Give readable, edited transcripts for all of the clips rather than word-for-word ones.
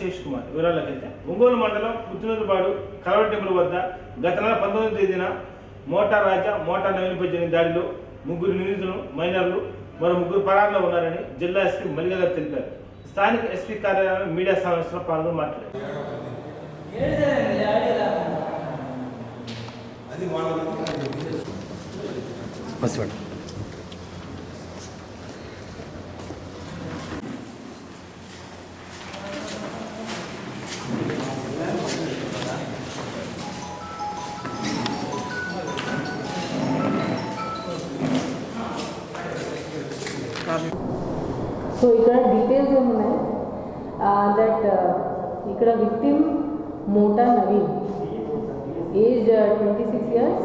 శేష్ కుమార్. వివరాల్లోకి వెళ్తే ఒంగోలు మండలం పుత్తునూరుపాడు కలవ టెంపుల్ వద్ద గత నెల 19వ తేదీన మోటార్ రాజా మోటార్ నవీన్పై జరిగిన దాడిలో 3 నిందితులు మైనర్లు మరో 3 పరారులో ఉన్నారని జిల్లా ఎస్పీ మల్లిక గారు తెలిపారు. స్థానిక ఎస్పీ కార్యాలయంలో మీడియా సమావేశంలో పాల్గొని మాట్లాడారు. సో ఇక్కడ డీటెయిల్స్ ఏమున్నాయి దట్ ఇక్కడ విక్టిమ్ మోటా Naveen age 26 years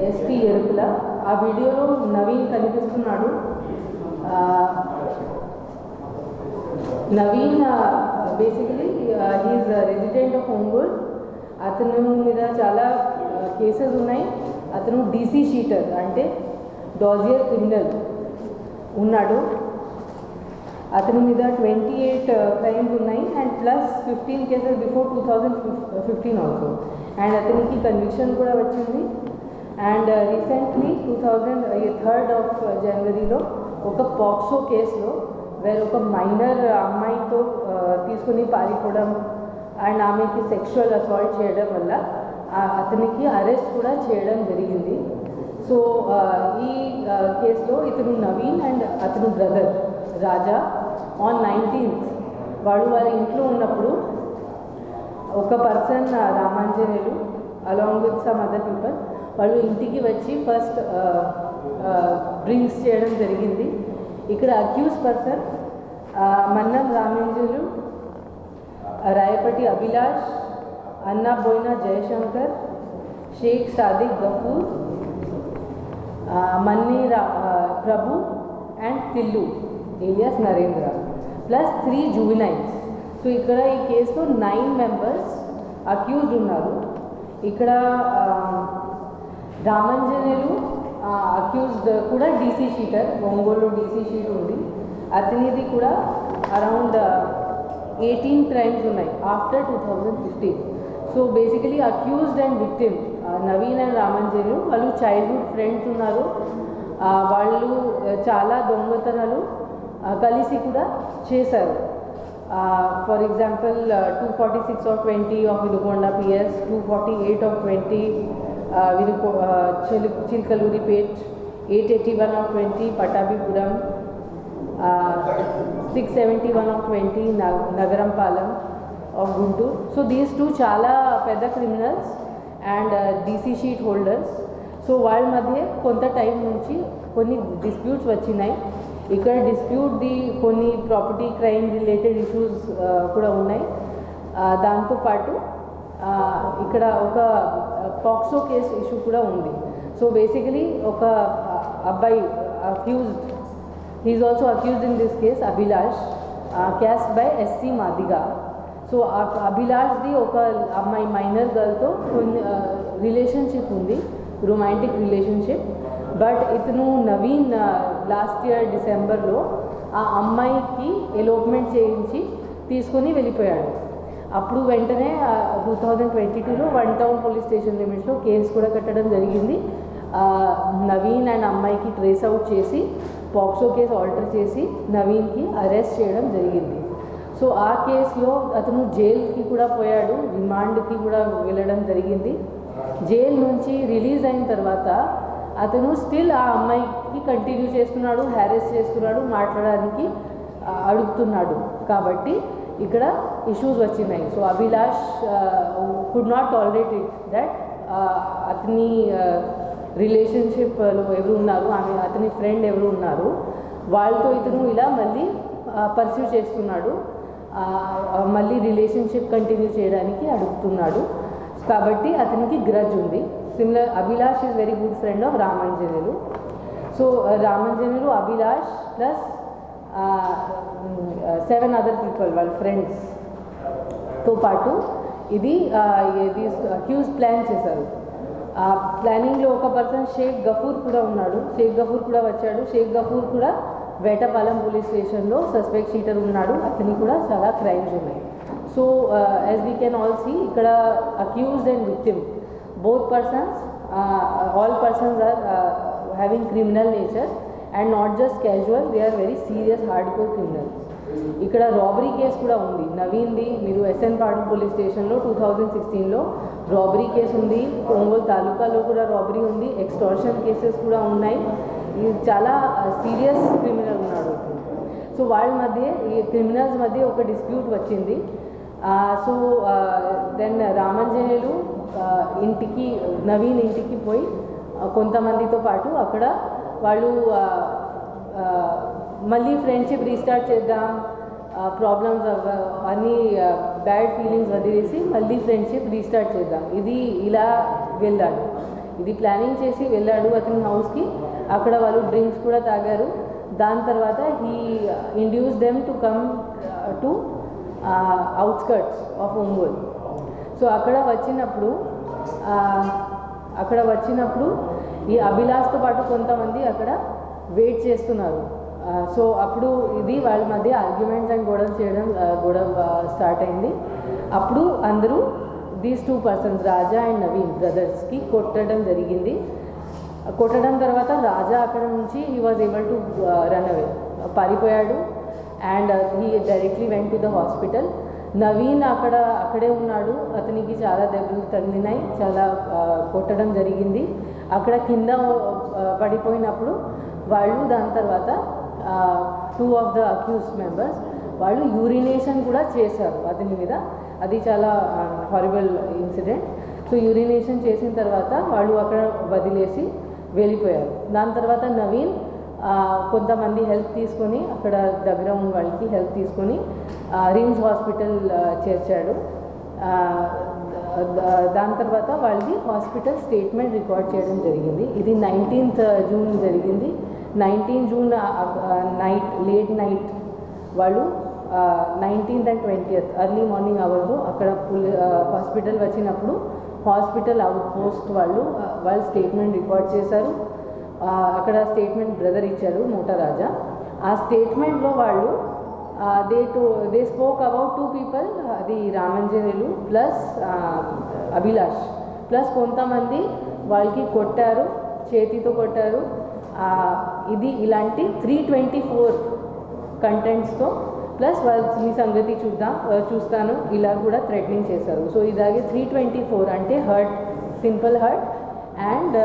ST Erukula. ఆ వీడియోలో నవీన్ కనిపిస్తున్నాడు. Naveen basically he is resident of Ongole. అతను మీద చాలా కేసెస్ ఉన్నాయి. అతను డీసీ షీటర్ అంటే డాజియర్ క్రిమినల్ ఉన్నాడు. అతని మీద 28 క్రైమ్స్ ఉన్నాయి and plus 15 cases before 2015 also. And అతనికి కన్విక్షన్ కూడా వచ్చింది. And recently 3rd of January ఒక పాక్సో కేసులో వేరొక మైనర్ అమ్మాయితో తీసుకుని పారిపోవడం అండ్ ఆమెకి సెక్షువల్ అసాల్ట్ చేయడం వల్ల అతనికి అరెస్ట్ కూడా చేయడం జరిగింది. సో ఈ కేసులో ఇతను నవీన్ అండ్ అతను బ్రదర్ రాజా on 19th వాళ్ళ ఇంట్లో ఉన్నప్పుడు ఒక person Ramanjaneyulu along with some other people వాళ్ళు ఇంటికి వచ్చి ఫస్ట్ డ్రింక్స్ చేయడం జరిగింది. ఇక్కడ accuse person Mannam Ramanjaneyulu, Rayapati Abhilash, Annaboina Jayashankar, Shaik Sadiq Gafoor, Manni Prabhu and Tillu alias Narendra plus 3 juveniles. So ఇక్కడ ఈ కేసులో 9 members అక్యూజ్డ్ ఉన్నారు. ఇక్కడ రామాంజనేయులు అక్యూజ్డ్ కూడా DC sheeter, Ongole DC sheet ఉంది. అతనిది కూడా అరౌండ్ 18 crimes ఉన్నాయి after 2015. So basically accused and victim Naveen and Ramanjaneyulu వాళ్ళు చైల్డ్హుడ్ ఫ్రెండ్స్ ఉన్నారు. వాళ్ళు చాలా దొంగతనాలు కలిసి కూడా చేశారు. For example 246/20 of Vinukonda PS, 248/20 చిల్కలూరిపేట్, 881/20 Pattabhipuram, 671/20 Nagarampalem of Guntur. So these 2 చాలా పెద్ద criminals and DC sheet holders. So వాళ్ళ మధ్య కొంత టైం నుంచి కొన్ని డిస్ప్యూట్స్ వచ్చినాయి. ఇక్కడ డిస్ప్యూట్ది కొన్ని ప్రాపర్టీ క్రైమ్ రిలేటెడ్ ఇష్యూస్ కూడా ఉన్నాయి. దాంతోపాటు ఇక్కడ ఒక పాక్సో కేసు ఇష్యూ కూడా ఉంది. సో బేసికలీ ఒక అబ్బాయి accused, he is also accused in this case, Abhilash, caste by SC Madiga. So అభిలాష్ది ఒక అమ్మాయి మైనర్ గర్ల్తో కొన్ని రిలేషన్షిప్ ఉంది, రొమాంటిక్ రిలేషన్షిప్. బట్ ఇతను నవీన్ లాస్ట్ ఇయర్ డిసెంబర్లో ఆ అమ్మాయికి ఎలోప్మెంట్ చేయించి తీసుకొని వెళ్ళిపోయాడు. అప్పుడు వెంటనే 2022లో 1 Town పోలీస్ స్టేషన్ లిమిట్స్లో కేసు కూడా కట్టడం జరిగింది. నవీన్ అండ్ అమ్మాయికి ట్రేస్ అవుట్ చేసి పాక్సో కేసు ఆల్టర్ చేసి నవీన్కి అరెస్ట్ చేయడం జరిగింది. సో ఆ కేసులో అతను జైలుకి కూడా పోయాడు, రిమాండ్కి కూడా వెళ్ళడం జరిగింది. జైలు నుంచి రిలీజ్ అయిన తర్వాత అతను స్టిల్ ఆ అమ్మాయికి కంటిన్యూ చేస్తున్నాడు, హ్యారెస్ చేస్తున్నాడు, మాట్లాడడానికి అడుగుతున్నాడు. కాబట్టి ఇక్కడ ఇష్యూస్ వచ్చినాయి. So Abhilash could not tolerate it that అతని రిలేషన్షిప్లో ఎవరు ఉన్నారు, అతని ఫ్రెండ్ ఎవరు ఉన్నారు, వాళ్ళతో ఇతను ఇలా మళ్ళీ పర్స్యూ చేస్తున్నాడు, మళ్ళీ రిలేషన్షిప్ కంటిన్యూ చేయడానికి అడుగుతున్నాడు. కాబట్టి అతనికి గ్రడ్జ్ ఉంది. Similar Abhilash is very good friend of Ramanjaneyulu. So Ramanjaneyulu, Abhilash plus 7 other people వాళ్ళ ఫ్రెండ్స్తో పాటు ఇది అక్యూజ్ ప్లాన్ చేశారు. ప్లానింగ్లో ఒక పర్సన్ షేక్ గఫూర్ కూడా ఉన్నాడు. షేక్ గఫూర్ కూడా వచ్చాడు. షేక్ గఫూర్ కూడా వేటపాలెం పోలీస్ స్టేషన్లో సస్పెక్ట్ షీటర్ ఉన్నాడు. అతనికి కూడా చాలా క్రైమ్స్ ఉన్నాయి. So as we can all see ఇక్కడ accused and victim both persons, all persons are having criminal nature and not just casual, they are very serious hardcore criminals. ఇక్కడ robbery case కూడా ఉంది నవీన్ది. మీరు ఎస్ఎన్ పాడు police స్టేషన్లో 2016లో robbery case ఉంది, ఒంగోలు తాలూకాలో కూడా రాబరీ ఉంది, ఎక్స్టార్షన్ కేసెస్ కూడా ఉన్నాయి. ఇది చాలా సీరియస్ క్రిమినల్ ఉన్నాడు. సో వాళ్ళ మధ్య ఈ క్రిమినల్స్ మధ్య ఒక డిస్ప్యూట్ వచ్చింది. సో దెన్ రామాంజనేయులు ఇంటికి నవీన్ ఇంటికి పోయి కొంతమందితో పాటు అక్కడ వాళ్ళు మళ్ళీ ఫ్రెండ్షిప్ రీస్టార్ట్ చేద్దాం, ప్రాబ్లమ్స్ అన్నీ బ్యాడ్ ఫీలింగ్స్ వదిలేసి మళ్ళీ ఫ్రెండ్షిప్ రీస్టార్ట్ చేద్దాం, ఇది ఇలా వెళ్ళాడు. ఇది ప్లానింగ్ చేసి వెళ్ళాడు అతని హౌస్కి. అక్కడ వాళ్ళు డ్రింక్స్ కూడా తాగారు. దాని తర్వాత he induce them to come to outskirts of Ongole. So అక్కడ వచ్చినప్పుడు ఈ అభిలాష్తో పాటు కొంతమంది అక్కడ వెయిట్ చేస్తున్నారు. సో అప్పుడు ఇది వాళ్ళ మధ్య ఆర్గ్యుమెంట్స్ అండ్ గొడవ స్టార్ట్ అయింది. అప్పుడు అందరూ these 2 persons Raja and Naveen బ్రదర్స్కి కొట్టడం జరిగింది. కొట్టడం తర్వాత రాజా అక్కడ నుంచి he was able to run away, పారిపోయాడు. And he directly went to the hospital. Naveen అక్కడే ఉన్నాడు. అతనికి చాలా దెబ్బలు తగిలినాయి, చాలా కొట్టడం జరిగింది. అక్కడ కింద పడిపోయినప్పుడు వాళ్ళు దాని తర్వాత 2 of the accused members వాళ్ళు యూరినేషన్ కూడా చేశారు అతని మీద. అది చాలా హారిబుల్ ఇన్సిడెంట్. సో యూరినేషన్ చేసిన తర్వాత వాళ్ళు అక్కడ వదిలేసి వెళ్ళిపోయారు. దాని తర్వాత నవీన్ కొంతమంది హెల్ప్ తీసుకొని అక్కడ దగ్గర ఉన్న వాళ్ళకి హెల్ప్ తీసుకొని రిమ్స్ హాస్పిటల్ చేర్చాడు. దాని తర్వాత వాళ్ళకి హాస్పిటల్ స్టేట్మెంట్ రికార్డ్ చేయడం జరిగింది. ఇది 19th జూన్ జరిగింది. 19 జూన్ లేట్ నైట్ వాళ్ళు 19th and 20th early morning అవర్లో అక్కడ హాస్పిటల్ వచ్చినప్పుడు హాస్పిటల్ అవుట్ పోస్ట్ వాళ్ళు స్టేట్మెంట్ రికార్డ్ చేశారు. అక్కడ స్టేట్మెంట్ బ్రదర్ ఇచ్చారు మోటా రాజా. ఆ స్టేట్మెంట్లో వాళ్ళు దే స్పోక్ అబౌట్ 2 people, అది రామాంజనేయులు ప్లస్ అభిలాష్ ప్లస్ కొంతమంది వాళ్ళకి కొట్టారు, చేతితో కొట్టారు. ఇది ఇలాంటి 324 కంటెంట్స్తో ప్లస్ వాళ్ళ సంగతి చూస్తాను ఇలా కూడా థ్రెటనింగ్ చేశారు. సో ఇలాగే 324 అంటే hurt, simple hurt and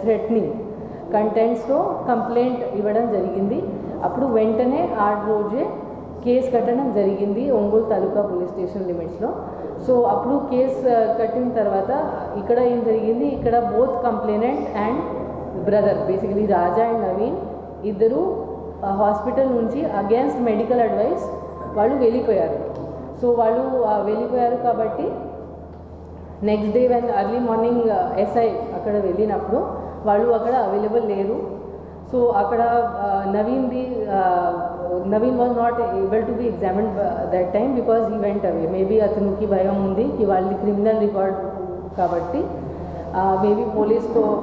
threatening కంటెంట్స్తో కంప్లైంట్ ఇవ్వడం జరిగింది. అప్పుడు వెంటనే ఆ రోజే కేసు కట్టడం జరిగింది ఒంగోలు తాలూకా పోలీస్ స్టేషన్ లిమిట్స్లో. సో అప్పుడు కేసు కట్టిన తర్వాత ఇక్కడ ఏం జరిగింది, ఇక్కడ both complainant and brother basically Raja and Naveen ఇద్దరు హాస్పిటల్ నుంచి అగేన్స్ట్ మెడికల్ అడ్వైస్ వాళ్ళు వెళ్ళిపోయారు. సో వాళ్ళు వెళ్ళిపోయారు కాబట్టి next day when early morning SI అక్కడ వెళ్ళినప్పుడు వాళ్ళు అక్కడ అవైలబుల్ లేరు. సో అక్కడ Naveen was not able to be examined that time because he went away. Maybe అతనికి భయం ఉంది వాళ్ళది క్రిమినల్ రికార్డ్ కాబట్టి మేబీ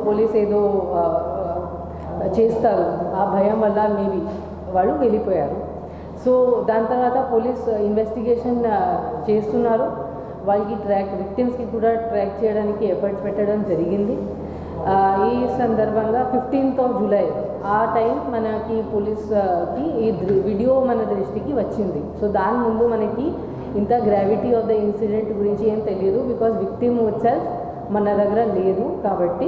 పోలీస్ ఏదో చేస్తారు, ఆ భయం వల్ల మేబీ వాళ్ళు వెళ్ళిపోయారు. సో దాని తర్వాత పోలీస్ ఇన్వెస్టిగేషన్ చేస్తున్నారు. వాళ్ళకి విక్టిమ్స్కి కూడా ట్రాక్ చేయడానికి ఎఫర్ట్స్ పెట్టడం జరిగింది. ఈ సందర్భంగా 15th of July ఆ టైం మనకి పోలీస్కి ఈ వీడియో మన దృష్టికి వచ్చింది. సో దాని ముందు మనకి ఇంత గ్రావిటీ ఆఫ్ ద ఇన్సిడెంట్ గురించి ఏం తెలియదు బికాజ్ విక్టిమ్ ఇట్సెల్ఫ్ మన దగ్గర లేదు కాబట్టి.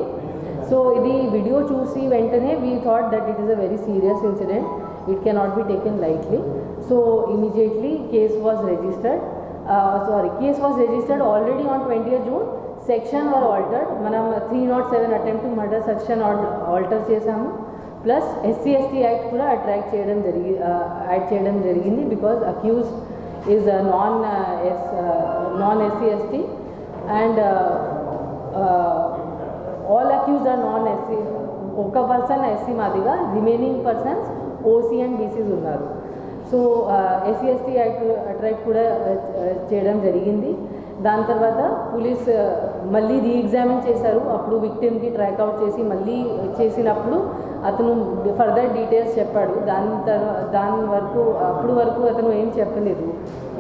సో ఇది వీడియో చూసి వెంటనే we thought that it is a very serious incident, it cannot be taken lightly. So immediately case was registered already on 20th June. Section were altered. మనం 307 attempt to murder section alter చేశాము. Plus SC/ST act కూడా add చేయడం జరిగింది because accused is non SC/ST and all accused are non SC. ఒక person SC Madiga remaining persons OC and BCs ఉన్నారు. So SC/ST act కూడా చేయడం జరిగింది. దాని తర్వాత పోలీస్ మళ్ళీ రీఎగ్జామిన్ చేశారు. అప్పుడు విక్టిమ్కి ట్రాక్ అవుట్ చేసి మళ్ళీ చేసినప్పుడు అతను ఫర్దర్ డీటెయిల్స్ చెప్పాడు. దాని వరకు అప్పుడు వరకు అతను ఏం చెప్పలేదు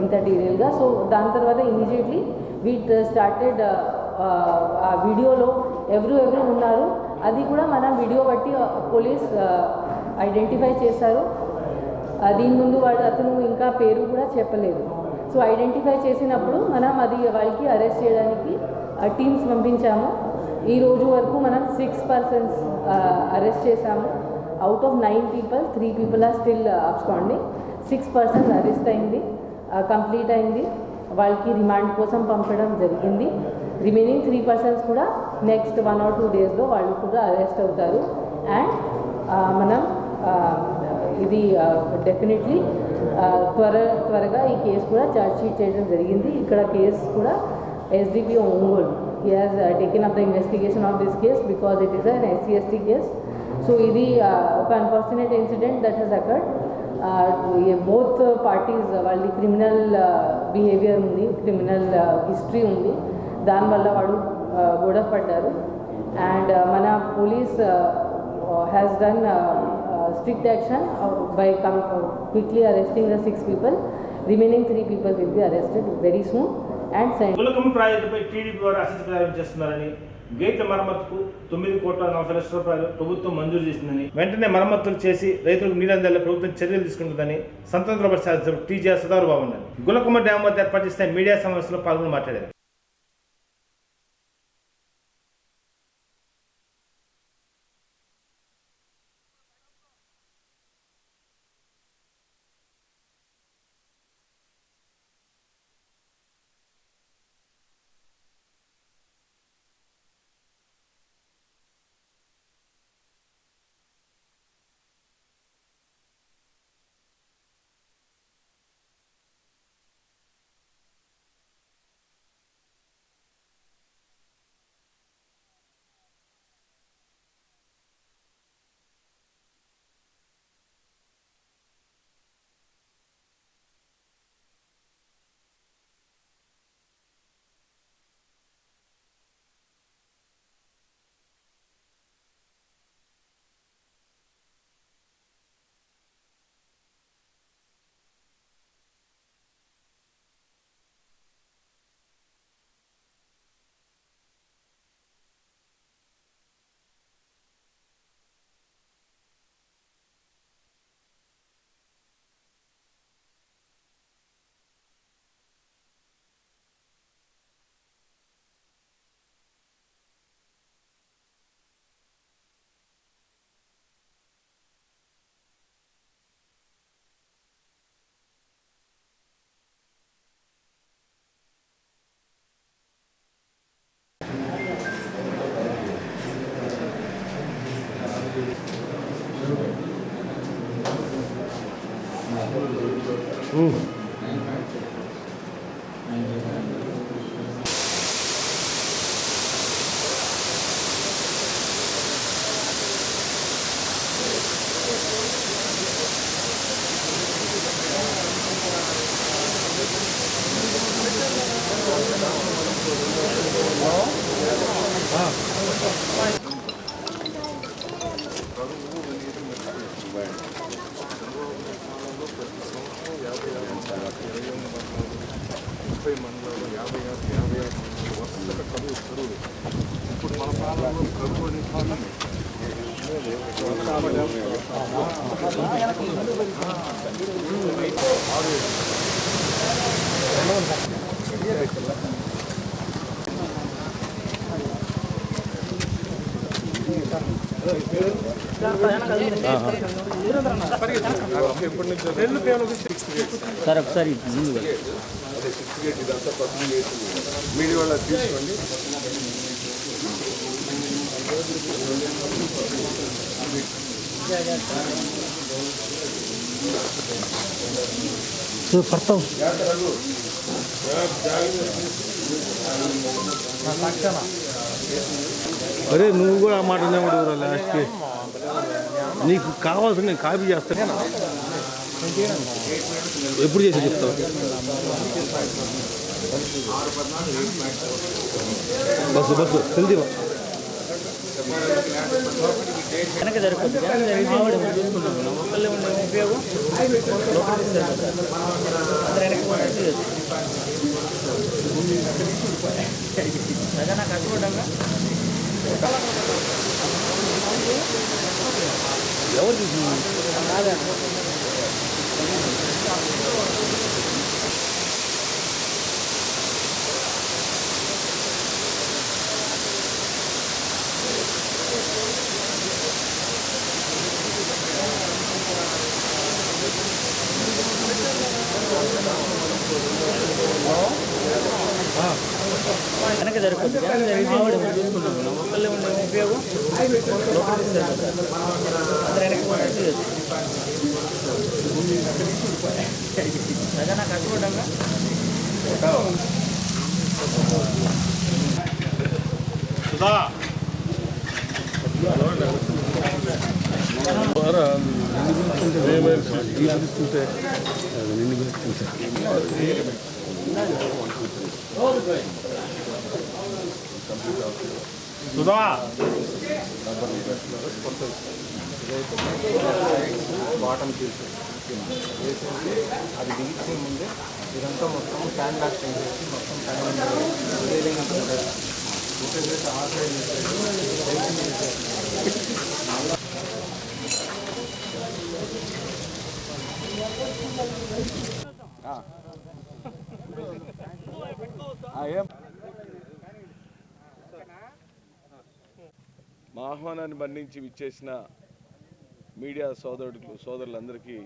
ఇంత డీటెయిల్గా. సో దాని తర్వాత ఇమీడియట్లీ వీ స్టార్టెడ్ ఆ వీడియోలో ఎవరు ఉన్నారు అది కూడా మన వీడియో బట్టి పోలీస్ ఐడెంటిఫై చేశారు. దీని ముందు అతను ఇంకా పేరు కూడా చెప్పలేదు. సో ఐడెంటిఫై చేసినప్పుడు మనం వాళ్ళకి అరెస్ట్ చేయడానికి టీమ్స్ పంపించాము. ఈ రోజు వరకు మనం 6 persons అరెస్ట్ చేశాము. Out of 9 people 3 people are still absconding. 6 persons arrest అయింది, కంప్లీట్ అయింది. వాళ్ళకి రిమాండ్ కోసం పంపడం జరిగింది. రిమైనింగ్ 3 persons కూడా నెక్స్ట్ 1 or 2 daysలో వాళ్ళు కూడా అరెస్ట్ అవుతారు. అండ్ మనం ఇది డెఫినెట్లీ త్వరగా ఈ కేసు కూడా ఛార్జ్ షీట్ చేయడం జరిగింది. ఇక్కడ కేసు కూడా SDPO Ongole he has taken up the investigation of this case because it is an SC/ST case. So ఇది ఒక unfortunate incident that has occurred. Both parties వాళ్ళది క్రిమినల్ బిహేవియర్ ఉంది, క్రిమినల్ హిస్టరీ ఉంది, దానివల్ల వాడు గొడవ పడ్డారు. అండ్ మన police has done strict action by quickly arresting the 6 people. Remaining 3 people will be arrested very soon and sent. Gulakamma ప్రాజెక్టుపై టీడీపీ వారు అసెస్ ప్రచారం చేస్తున్నారని, గేట్ల మరమ్మతుకు 9,40,00,000 రూపాయలు ప్రభుత్వం మంజూరు చేసిందని, వెంటనే మరమ్మతులు చేసి రైతులకు నీరు అందేలా ప్రభుత్వం చర్యలు తీసుకుంటుందని స్వతంత్ర పరిషత్ శాసనసభ్యుడు టీజీఆర్ సదారు బాబు అన్నారు. గులకమ్మ డ్యామ్ వద్ద ఏర్పాటు చేసిన మీడియా సమావేశంలో పాల్గొని మాట్లాడారు. సార్ ఒకసారి మీడియా వాళ్ళ తీసుకోండి. పడతాం అరే నువ్వు కూడా ఆ మాట ఉండేవాడు లాస్ట్కి. నీకు కావాల్సిన నేను కాపీ చేస్తాను. ఎప్పుడు చేసి చెప్తావు? బస్సు తెలుసు వెనక జరిపోతుంది చూసుకున్నాను ఒకళ్ళే ఉండే ఉపయోగం అదే నాకు అడ్డుకోవడంగా ఎవరు చూసింది వెనక జరిపోతుంది చూసుకున్నాను ఒకళ్ళే ఉండే ఉపయోగం అదే నాకు అడ్డుకోవడంగా నిన్ను పిలుస్తుంటే సుధా బాటం తీసి వేసేసి అది దిగిచ్చే ముందే ఇదంతా మొత్తం ఫ్యాన్ బ్యాక్ చేసేసి మొత్తం ఫ్యాన్ మా ఆహ్వానాన్ని మన్నించి విచ్చేసిన మీడియా సోదరులందరికీ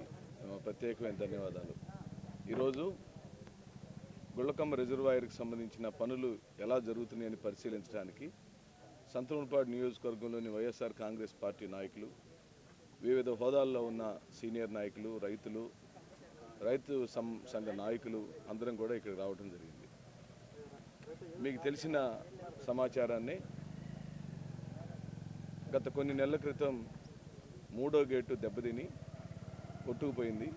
ప్రత్యేకమైన ధన్యవాదాలు. ఈరోజు గుళ్ళకమ్మ రిజర్వాయర్కి సంబంధించిన పనులు ఎలా జరుగుతున్నాయని పరిశీలించడానికి సంతనూరుపాడు నియోజకవర్గంలోని వైఎస్ఆర్ కాంగ్రెస్ పార్టీ నాయకులు, వివిధ హోదాల్లో ఉన్న సీనియర్ నాయకులు, రైతు సంఘ నాయకులు అందరం కూడా ఇక్కడికి రావడం జరిగింది. మీకు తెలిసిన సమాచారాన్ని గత కొన్ని నెలల క్రితం 3వ గేటు దెబ్బతిని కొట్టుకుపోయింది.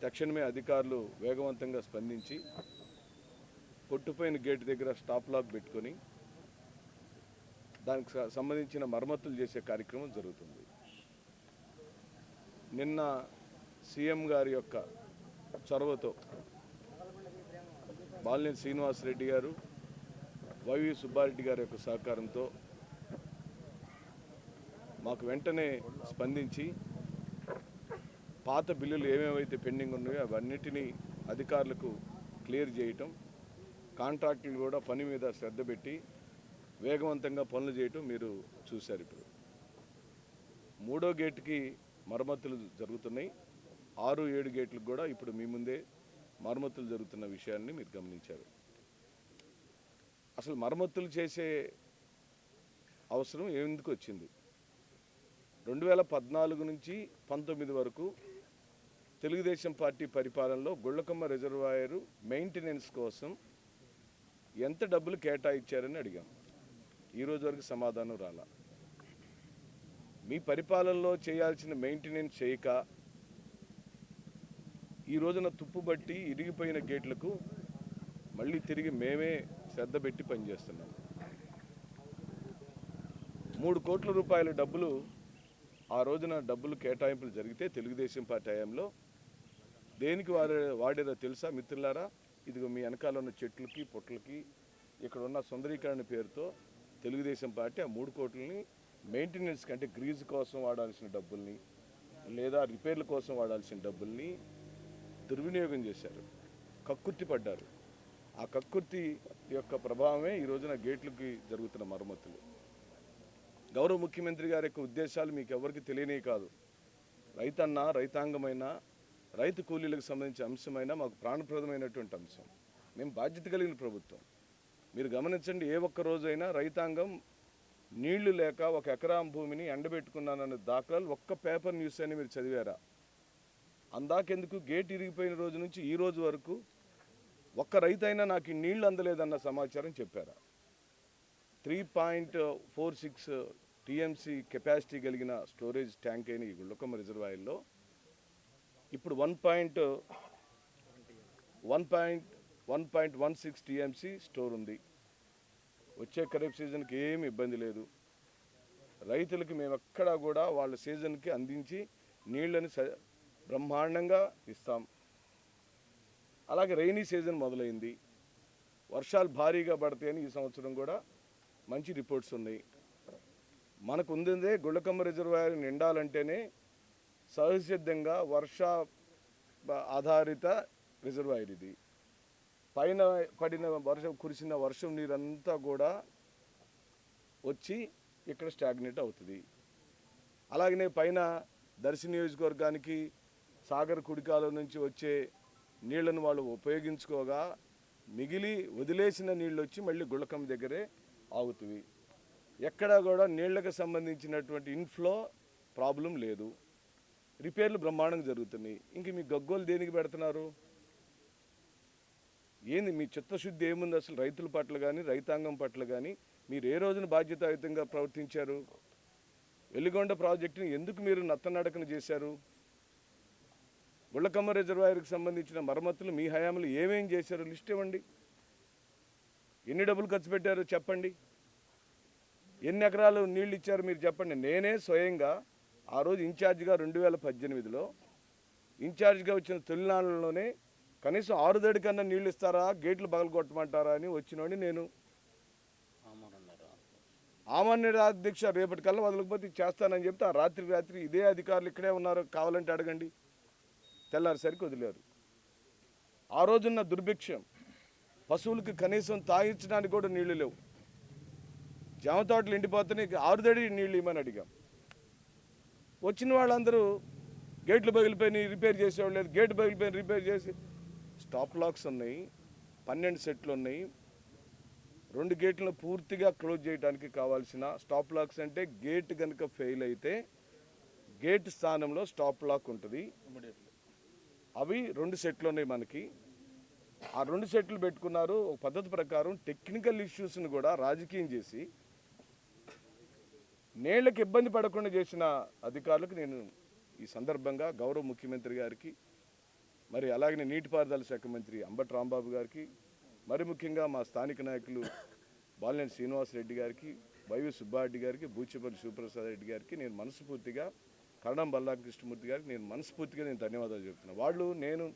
తక్షణమే అధికారులు వేగవంతంగా స్పందించి కొట్టుపోయిన గేటు దగ్గర స్టాప్ లాక్ పెట్టుకొని దానికి సంబంధించిన మరమ్మతులు చేసే కార్యక్రమం జరుగుతుంది. నిన్న సీఎం గారి యొక్క చొరవతో బాలినేని శ్రీనివాసరెడ్డి గారు, వైవి సుబ్బారెడ్డి గారి యొక్క సహకారంతో మాకు వెంటనే స్పందించి పాత బిల్లులు ఏమేమైతే పెండింగ్ ఉన్నాయో అవన్నిటినీ అధికారులకు క్లియర్ చేయటం, కాంట్రాక్టులు కూడా పని మీద శ్రద్ధ పెట్టి వేగవంతంగా పనులు చేయటం మీరు చూశారు. ఇప్పుడు 3వ గేటుకి మరమ్మతులు జరుగుతున్నాయి. 6, 7 గేట్లకు కూడా ఇప్పుడు మీ ముందే మరమ్మతులు జరుగుతున్న విషయాన్ని మీరు గమనించారు. అసలు మరమ్మతులు చేసే అవసరం ఎందుకు వచ్చింది? 2014 నుంచి 19 వరకు తెలుగుదేశం పార్టీ పరిపాలనలో గుళ్ళకమ్మ రిజర్వాయరు మెయింటెనెన్స్ కోసం ఎంత డబ్బులు కేటాయించారని అడిగాం. ఈరోజు వరకు సమాధానం రాలా. మీ పరిపాలనలో చేయాల్సిన మెయింటెనెన్స్ చేయక ఈ రోజున తుప్పుబట్టి ఇరిగిపోయిన గేట్లకు మళ్ళీ తిరిగి మేమే శ్రద్ధ పెట్టి పనిచేస్తున్నాం. 3 కోట్ల రూపాయల డబ్బులు ఆ రోజున డబ్బులు కేటాయింపులు జరిగితే తెలుగుదేశం పార్టీ హయాంలో దేనికి వాడారో తెలుసా మిత్రులారా? ఇదిగో మీ వెనకాల ఉన్న చెట్లకి, పొట్లకి, ఇక్కడ ఉన్న సుందరీకరణ పేరుతో తెలుగుదేశం పార్టీ ఆ 3 కోట్లని మెయింటెనెన్స్ కంటే గ్రీజ్ కోసం వాడాల్సిన డబ్బుల్ని, లేదా రిపేర్ల కోసం వాడాల్సిన డబ్బుల్ని దుర్వినియోగం చేశారు, కక్కుర్తి పడ్డారు. ఆ కక్కుర్తి యొక్క ప్రభావమే ఈ రోజున గేట్లకి జరుగుతున్న మరమ్మతులు. గౌరవ ముఖ్యమంత్రి గారి యొక్క ఉద్దేశాలు మీకు ఎవరికి తెలియనే కాదు. రైతన్న, రైతాంగమైన, రైతు కూలీలకు సంబంధించిన అంశమైనా మాకు ప్రాణప్రదమైనటువంటి అంశం. మేము బాధ్యత కలిగిన ప్రభుత్వం. మీరు గమనించండి, ఏ ఒక్క రోజైనా రైతాంగం నీళ్లు లేక 1 ఎకరం భూమిని ఎండబెట్టుకున్నానన్న దాఖలాలు ఒక్క పేపర్ న్యూస్ అని మీరు చదివారా? అందాకెందుకు గేట్ ఇరిగిపోయిన రోజు నుంచి ఈ రోజు వరకు ఒక్క రైతైనా నాకు ఈ నీళ్లు అందలేదన్న సమాచారం చెప్పారా? 3.46 టీఎంసీ కెపాసిటీ కలిగిన స్టోరేజ్ ట్యాంక్ అయిన ఈ గుళ్ళకమ్మ రిజర్వాయర్లో ఇప్పుడు 1.16 టీఎంసీ స్టోర్ ఉంది. వచ్చే ఖరీఫ్ సీజన్కి ఏమి ఇబ్బంది లేదు. రైతులకి మేము ఎక్కడా కూడా వాళ్ళ సీజన్కి అందించి నీళ్ళని బ్రహ్మాండంగా ఇస్తాం. అలాగే రైనీ సీజన్ మొదలైంది, వర్షాలు భారీగా పడతాయని ఈ సంవత్సరం కూడా మంచి రిపోర్ట్స్ ఉన్నాయి. మనకు ఉందే గుళ్ళకమ్మ రిజర్వాయర్ నిండాలంటేనే సహజసిద్ధంగా వర్ష ఆధారిత రిజర్వాయర్ ఇది. పైన పడిన కురిసిన వర్షం నీరంతా కూడా వచ్చి ఇక్కడ స్టాగ్నేట్ అవుతుంది. అలాగనే పైన దర్శి నియోజకవర్గానికి సాగర్ కుడికాల నుంచి వచ్చే నీళ్లను వాళ్ళు ఉపయోగించుకోగా మిగిలి వదిలేసిన నీళ్ళు వచ్చి మళ్ళీ గుళ్ళకమ్మ దగ్గరే ఆగుతుంది. ఎక్కడా కూడా నీళ్లకు సంబంధించినటువంటి ఇన్ఫ్లో ప్రాబ్లం లేదు, రిపేర్లు బ్రహ్మాండంగా జరుగుతున్నాయి. ఇంక మీ గగ్గోలు దేనికి పెడుతున్నారు? ఏంది మీ చిత్తశుద్ధి ఏముంది అసలు? రైతుల పట్ల కానీ రైతాంగం పట్ల కానీ మీరు ఏ రోజున బాధ్యతాయుతంగా ప్రవర్తించారు? వెలిగొండ ప్రాజెక్టుని ఎందుకు మీరు నత్తనడకన చేశారు? గుళ్ళకమ్మ రిజర్వాయర్కి సంబంధించిన మరమ్మతులు మీ హయాంలో ఏమేం చేశారు లిస్ట్ ఇవ్వండి. ఎన్ని డబ్బులు ఖర్చు పెట్టారో చెప్పండి. ఎన్ని ఎకరాలు నీళ్ళు ఇచ్చారు మీరు చెప్పండి. నేనే స్వయంగా ఆ రోజు ఇన్ఛార్జిగా 2018లో ఇన్ఛార్జిగా వచ్చిన తొలినాళ్ళలోనే కనీసం 6 దడి కన్నా నీళ్ళు ఇస్తారా, గేట్లు పగలగొట్టమంటారా అని వచ్చినోడిని నేను. ఆమరణ-దీక్ష రేపటికల్లా వదలకపోతే చేస్తానని చెప్తే ఆ రాత్రి ఇదే అధికారులు ఇక్కడే ఉన్నారు, కావాలంటే అడగండి, తెల్లారిసరికి వదిలేరు. ఆ రోజున్న దుర్భిక్షం, పశువులకి కనీసం తాగించడానికి కూడా నీళ్లు లేవు. జామ తోటలు ఎండిపోతే 6 దడి నీళ్ళు ఇవ్వమని అడిగాం. వచ్చిన వాళ్ళందరూ గేట్లు పగిలిపోయినాయి రిపేర్ చేసేవాళ్ళు లేదు, గేట్ పగిలిపోయిన రిపేర్ చేసి. స్టాప్ లాక్స్ ఉన్నాయి, 12 సెట్లు ఉన్నాయి. 2 గేట్లను పూర్తిగా క్లోజ్ చేయడానికి కావాల్సిన స్టాప్ లాక్స్ అంటే గేట్ కనుక ఫెయిల్ అయితే గేట్ స్థానంలో స్టాప్ లాక్ ఉంటుంది. అవి 2 సెట్లు ఉన్నాయి మనకి. ఆ 2 సెట్లు పెట్టుకున్నారు. ఒక పద్ధతి ప్రకారం టెక్నికల్ ఇష్యూస్ని కూడా రాజకీయం చేసి నీళ్లకు ఇబ్బంది పడకుండా చేసిన అధికారులకు నేను ఈ సందర్భంగా గౌరవ ముఖ్యమంత్రి గారికి, మరి అలాగే నీటిపారుదల శాఖ మంత్రి అంబటి రాంబాబు గారికి, మరి ముఖ్యంగా మా స్థానిక నాయకులు బాలినేని శ్రీనివాసరెడ్డి గారికి, వైవి సుబ్బారెడ్డి గారికి, బూచేపల్లి శివప్రసాద్ రెడ్డి గారికి నేను మనస్ఫూర్తిగా, కరణం బల్లారి కృష్ణమూర్తి గారికి నేను మనస్ఫూర్తిగా ధన్యవాదాలు చెప్తున్నాను. వాళ్ళు నేను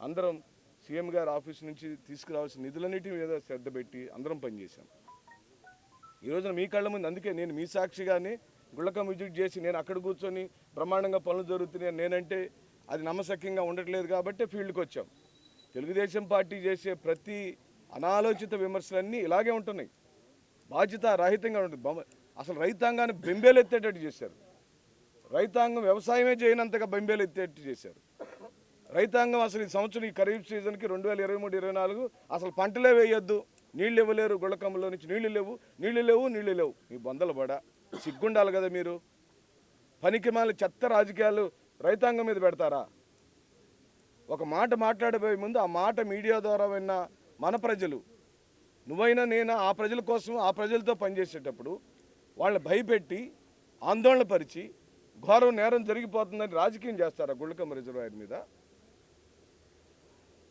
అందరం సీఎం గారి ఆఫీస్ నుంచి తీసుకురావాల్సిన నిధులన్నిటి మీద శ్రద్ధ పెట్టి అందరం పనిచేశాం. ఈ రోజున మీ కళ్ళ ముందు, అందుకే నేను మీ సాక్షిగానే గుళ్ళకమ్మ విజిట్ చేసి నేను అక్కడ కూర్చొని బ్రహ్మాండంగా పనులు జరుగుతున్నాయి నేనంటే అది నమ్మశక్యంగా ఉండట్లేదు కాబట్టి ఫీల్డ్కి వచ్చాం. తెలుగుదేశం పార్టీ చేసే ప్రతి అనాలోచిత విమర్శలన్నీ ఇలాగే ఉంటున్నాయి, బాధ్యత రహితంగా ఉంటుంది. అసలు రైతాంగాన్ని బెంబేలెత్తేటట్టు చేశారు. రైతాంగం వ్యవసాయమే చేయనంతగా బెంబేలెత్తేటట్టు చేశారు. రైతాంగం అసలు ఈ సంవత్సరం ఈ ఖరీఫ్ సీజన్కి 2023-24 అసలు పంటలే వేయొద్దు, నీళ్ళు ఇవ్వలేరు, గుళ్ళకమ్మలో నుంచి నీళ్ళు లేవు. మీ బొందల పడ సిగ్గుండాలి కదా మీరు. పనికిమాల చెత్త రాజకీయాలు రైతాంగం మీద పెడతారా? ఒక మాట మాట్లాడబోయే ముందు ఆ మాట మీడియా ద్వారా విన్న మన ప్రజలు, నువ్వైనా నేనా, ఆ ప్రజల కోసం ఆ ప్రజలతో పనిచేసేటప్పుడు వాళ్ళని భయపెట్టి ఆందోళన పరిచి ఘోరం నేరం జరిగిపోతుందని రాజకీయం చేస్తారా గుళ్ళకమ్మ రిజర్వాయర్ మీద?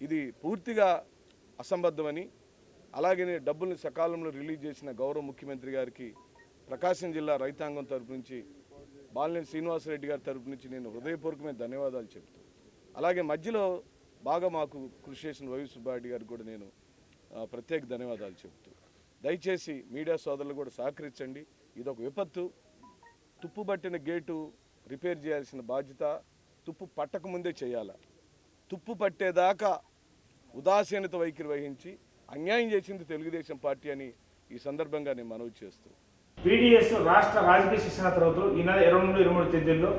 ఇది పూర్తిగా అసంబద్ధమని, అలాగే డబ్బుల్ని సకాలంలో రిలీజ్ చేసిన గౌరవ ముఖ్యమంత్రి గారికి ప్రకాశం జిల్లా రైతాంగం తరపు నుంచి, బాలినేని శ్రీనివాసరెడ్డి గారి తరపు నుంచి నేను హృదయపూర్వకమైన ధన్యవాదాలు చెప్తూ, అలాగే మధ్యలో బాగా మాకు కృషి చేసిన వైవి సుబ్బారెడ్డి గారికి కూడా నేను ప్రత్యేక ధన్యవాదాలు చెప్తూ, దయచేసి మీడియా సోదరులు కూడా సహకరించండి. ఇదొక విపత్తు. తుప్పు పట్టిన గేటు రిపేర్ చేయాల్సిన బాధ్యత తుప్పు పట్టకముందే చేయాలి. తుప్పు పట్టేదాకా ఉదాసీనత వైఖరి వహించి అన్యాయం చేసింది తెలుగుదేశం పార్టీ అని ఈ సందర్భంగా నేను మనవి చేస్తూ, పీడీఎస్ రాష్ట్ర రాజకీయ శిక్షణ తరగతులు ఈ నెల 22-23 తేదీల్లో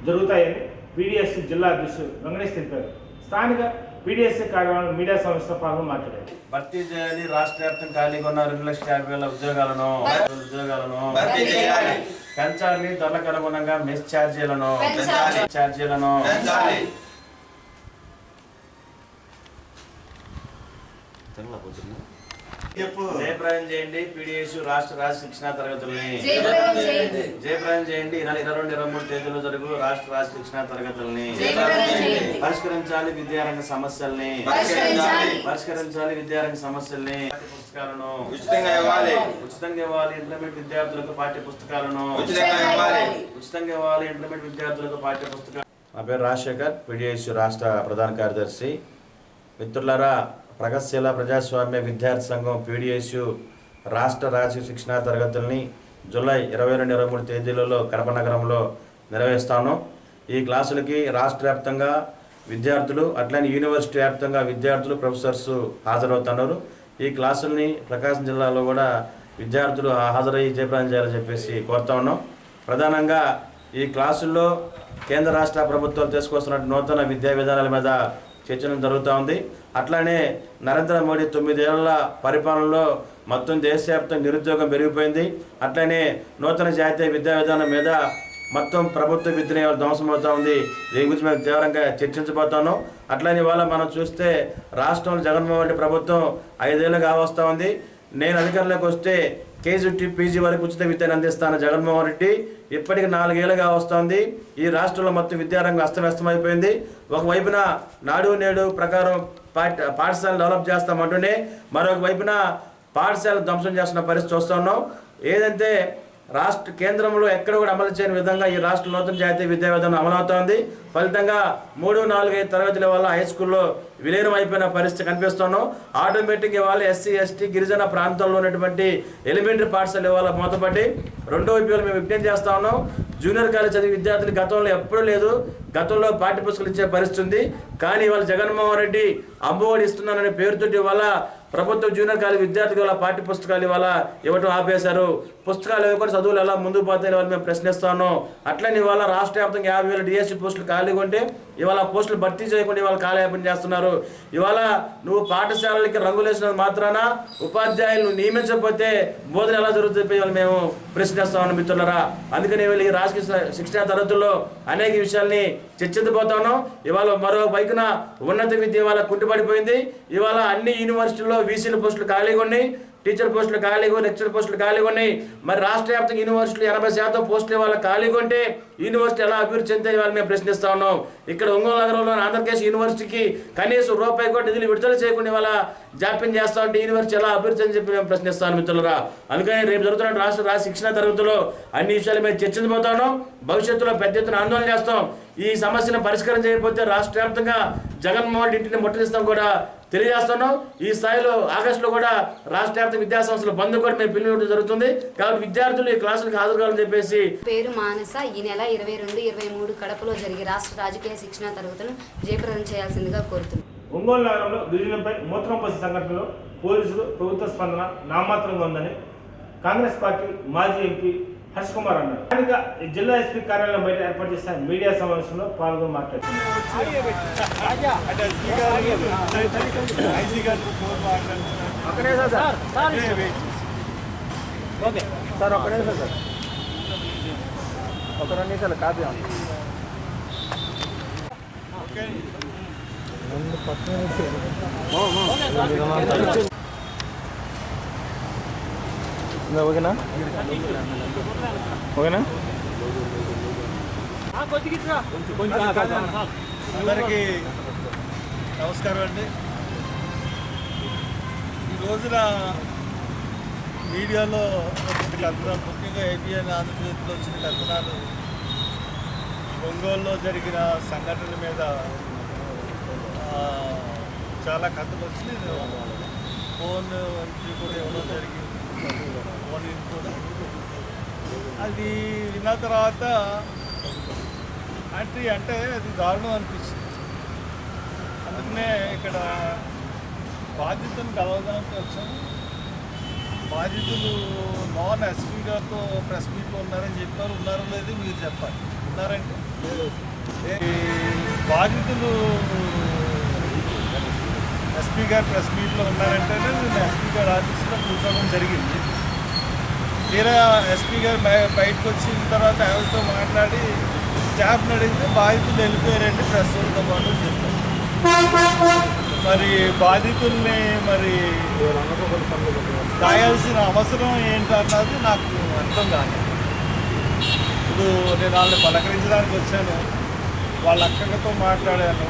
జరుగుతాయని పీడీఎస్ జిల్లా అధ్యక్షుడు వెంకటేష్ తెలిపారు. స్థానిక పీడీఎస్ కార్యాలయంలో మీడియా సమావేశంలో పాల్గొని మాట్లాడారు. భర్తీ చేయాలి, రాష్ట్ర వ్యాప్తంగా ఖాళీగా ఉన్న 2,50,000 ఉద్యోగాలను పెంచాలి, ధరలకు అనుగుణంగా మెస్ ఛార్జీలను జయప్రదం చేయండి పీడిఎస్ రాష్ట్ర రాజ్య శిక్షణ తరగతుల్ని జయప్రదం చేయండి 22-23 తేదీలో జరుగు రాష్ట్ర రాజ్య శిక్షణ తరగతుల్ని పరిష్కరించాలి విద్యారంగ సమస్యల్ని పుస్తకాలను ఉచితంగా ఇవ్వాలి ఇంటర్మీడియట్ విద్యార్థులకు పాఠ్య పుస్తకాలను నా పేరు రాజశేఖర్ పీడిఎస్ రాష్ట్ర ప్రధాన కార్యదర్శి. మిత్రులారా, ప్రగతిశీల ప్రజాస్వామ్య విద్యార్థి సంఘం పీడిఎస్ రాష్ట్ర రాజ్య శిక్షణా తరగతుల్ని జూలై 22-23 తేదీలలో కడప నగరంలో నిర్వహిస్తాను. ఈ క్లాసులకి రాష్ట్ర వ్యాప్తంగా విద్యార్థులు అట్లనే యూనివర్సిటీ వ్యాప్తంగా విద్యార్థులు ప్రొఫెసర్స్ హాజరవుతున్నారు. ఈ క్లాసుల్ని ప్రకాశం జిల్లాలో కూడా విద్యార్థులు హాజరయ్యి జయప్రదం చేయాలని చెప్పేసి కోరుతా ఉన్నాం. ప్రధానంగా ఈ క్లాసుల్లో కేంద్ర రాష్ట్ర ప్రభుత్వాలు తీసుకొస్తున్న నూతన విద్యా విధానాల మీద చర్చను జరుగుతూ ఉంది. అట్లానే నరేంద్ర మోడీ 9 ఏళ్ల పరిపాలనలో మొత్తం దేశవ్యాప్తంగా నిరుద్యోగం పెరిగిపోయింది. అట్లనే నూతన జాతీయ విద్యా విధానం మీద మొత్తం ప్రభుత్వ విద్యని ధ్వంసమవుతూ ఉంది. దీని గురించి మేము తీవ్రంగా చర్చించబోతున్నాం. అట్లనే ఇవాళ మనం చూస్తే రాష్ట్రంలో జగన్మోహన్ రెడ్డి ప్రభుత్వం 5 ఏళ్ళుగా వస్తూ ఉంది. నేను అధికారంలోకి వస్తే కేజీ టు పీజీ వరకు ఉచిత విద్యను అందిస్తాను జగన్మోహన్ రెడ్డి. ఇప్పటికి 4 ఏళ్ళుగా వస్తుంది. ఈ రాష్ట్రంలో మొత్తం విద్యారంగం అస్తవ్యస్తమైపోయింది. ఒకవైపున నాడు నేడు ప్రకారం పాఠశాలను డెవలప్ చేస్తామంటూనే మరొక వైపున పాఠశాల ధ్వంసం చేస్తున్న పరిస్థితి చూస్తూ ఉన్నాం. ఏదంటే రాష్ట్ర కేంద్రంలో ఎక్కడ కూడా అమలు చేయని విధంగా ఈ రాష్ట్ర నూతన జాతీయ విద్యా విధానం అమలవుతోంది. ఫలితంగా 3, 4, 5 తరగతుల వల్ల హై స్కూల్లో విలీనం అయిపోయిన పరిస్థితి కనిపిస్తున్నాం. ఆటోమేటిక్గా ఇవాళ ఎస్సీ ఎస్టీ గిరిజన ప్రాంతాల్లో ఉన్నటువంటి ఎలిమెంటరీ పాఠశాల ఇవాళ మూతపడి రెండో వైపు మేము విజ్ఞప్తి చేస్తా ఉన్నాం. జూనియర్ కాలేజ్ చదివే విద్యార్థులు గతంలో ఎప్పుడూ లేదు. గతంలో పాఠ్యపుస్తకాలు ఇచ్చే పరిస్థితి ఉంది. కానీ ఇవాళ జగన్మోహన్ రెడ్డి అమ్మఒడి ఇస్తున్నాననే పేరుతోటి ఇవాళ ప్రభుత్వ జూనియర్ కాలేజ్ విద్యార్థులు ఇవాళ పాఠ్యపుస్తకాలు ఇవాళ ఇవ్వటం ఆపేశారు. పుస్తకాలు ఇవ్వకుండా చదువులు ఎలా ముందుకు పోతాయి ఇవాళ మేము ప్రశ్నిస్తాను. అట్లనే ఇవాళ రాష్ట్ర వ్యాప్తంగా 50,000 డిఎస్సీ పోస్టులు ఖాళీగా ఉంటే ఇవాళ పోస్టులు భర్తీ చేయకుండా ఇవాళ కాలయాపన చేస్తున్నారు. ఇవాళ నువ్వు పాఠశాలలకి రంగులేసినంత మాత్రాన ఉపాధ్యాయులు నియమించకపోతే బోధన ఎలా జరుగుతుంది ఇవాళ మేము ప్రశ్నిస్తామని మిత్రులరా. అందుకని ఇవాళ ఈ రాజకీయ శిక్షణా తరగతుల్లో అనేక విషయాల్ని చర్చించబోతా ఉన్నాం. ఇవాళ మరో వైపున ఉన్నత విద్య ఇవాళ కుంటుపడిపోయింది. ఇవాళ అన్ని యూనివర్సిటీల్లో వీసీల పోస్టులు ఖాళీగా ఉన్నాయి, టీచర్ పోస్టులు ఖాళీగా, లెక్చర్ పోస్టులు ఖాళీగా ఉన్నాయి. మరి రాష్ట్ర వ్యాప్తంగా యూనివర్సిటీలు 80% పోస్టులు ఇవాళ ఖాళీగా ఉంటే యూనివర్సిటీ ఎలా అభివృద్ధి చెందుతాయి ఇవాళ మేము ప్రశ్నిస్తా ఉన్నాం. ఇక్కడ ఒంగోలు నగరంలో ఆంధ్రప్రదేశ్ యూనివర్సిటీకి కనీసం రూపాయి కూడా నిధులు విడుదల చేయకుండా ఇవాళ జాప్యం చేస్తా ఉంటే యూనివర్సిటీ ఎలా అభివృద్ధి అని చెప్పి మేము ప్రశ్నిస్తాను మిత్రులరా. అందుకని రేపు జరుగుతున్న రాష్ట్ర శిక్షణ తరగతుల్లో అన్ని విషయాలు మేము చర్చించబోతా ఉన్నాం. భవిష్యత్తులో పెద్ద ఎత్తున ఆందోళన చేస్తాం. ఈ సమస్యను పరిష్కారం చేయకపోతే రాష్ట్ర వ్యాప్తంగా జగన్మోహన్ రెడ్డిని ముట్టడిస్తాం కూడా తెలియజేస్తున్నాం. ఈ స్థాయిలో ఆగస్టులో కూడా రాష్ట్ర వ్యాప్త విద్యాసంస్థల బంద్ కూడా మేము పిలువడం జరుగుతుంది. కాబట్టి విద్యార్థులు ఈ క్లాసులకు హాజరు కావాలని చెప్పేసి. పేరు మానస. ఈ నెల 22, 23 కడపలో జరిగే రాష్ట్ర రాజకీయ శిక్షణ తరగతులను జయప్రదం చేయాల్సిందిగా కోరుతున్నాం. ఒంగోలు నగరంలో గిరిజనులపై మూత్రం పోసే సంఘటనలో పోలీసులు ప్రభుత్వ స్పందన నామాత్రంగా ఉందని కాంగ్రెస్ పార్టీ మాజీ ఎంపీ హర్ష్ కుమార్ అన్నారు. స్థానిక జిల్లా ఎస్పీ కార్యాలయం బయట ఏర్పాటు చేసిన మీడియా సమావేశంలో పాల్గొని మాట్లాడుతున్నారు. ఓకేనా ఓకేనా అందరికీ నమస్కారం అండి. ఈ రోజున మీడియాలో వచ్చిన కథనాలు, ముఖ్యంగా ఏబిఎన్ ఆంధ్రప్రదేశ్లో వచ్చిన కథనాలు ఒంగోలులో జరిగిన సంఘటన మీద చాలా కథలు వచ్చినాయి. ఫోన్ ఎంట్రీ కూడా ఇవ్వడం జరిగింది. ఫోన్ కూడా అది విన్న తర్వాత అంటే అది దారుణం అనిపిస్తుంది. అందుకనే ఇక్కడ బాధితులను కలవడానికి వచ్చాము. బాధితులు నాన్ ఎస్పీ గారితో ప్రెస్ మీట్లో ఉన్నారని చెప్పారు. ఉన్నారో లేదు మీరు చెప్పాలి. ఉన్నారంటే బాధితులు ఎస్పీ గారు ప్రెస్ మీట్లో ఉన్నారంటేనే నేను ఎస్పీ గారు ఆఫీస్లో కూర్చోవడం జరిగింది. తీరా ఎస్పీ గారు బయటకు వచ్చిన తర్వాత ఎవరితో మాట్లాడి స్టాఫ్ని అడిగితే బాధితులు వెళ్ళిపోయారండి ప్రెస్ వాళ్ళతో పాటు చెప్పారు. మరి బాధితుల్ని మరి దాయాల్సిన అవసరం ఏంటన్నది నాకు అర్థం కాదు. ఇప్పుడు నేను వాళ్ళని పలకరించడానికి వచ్చాను, వాళ్ళ అక్కగారితో మాట్లాడాను.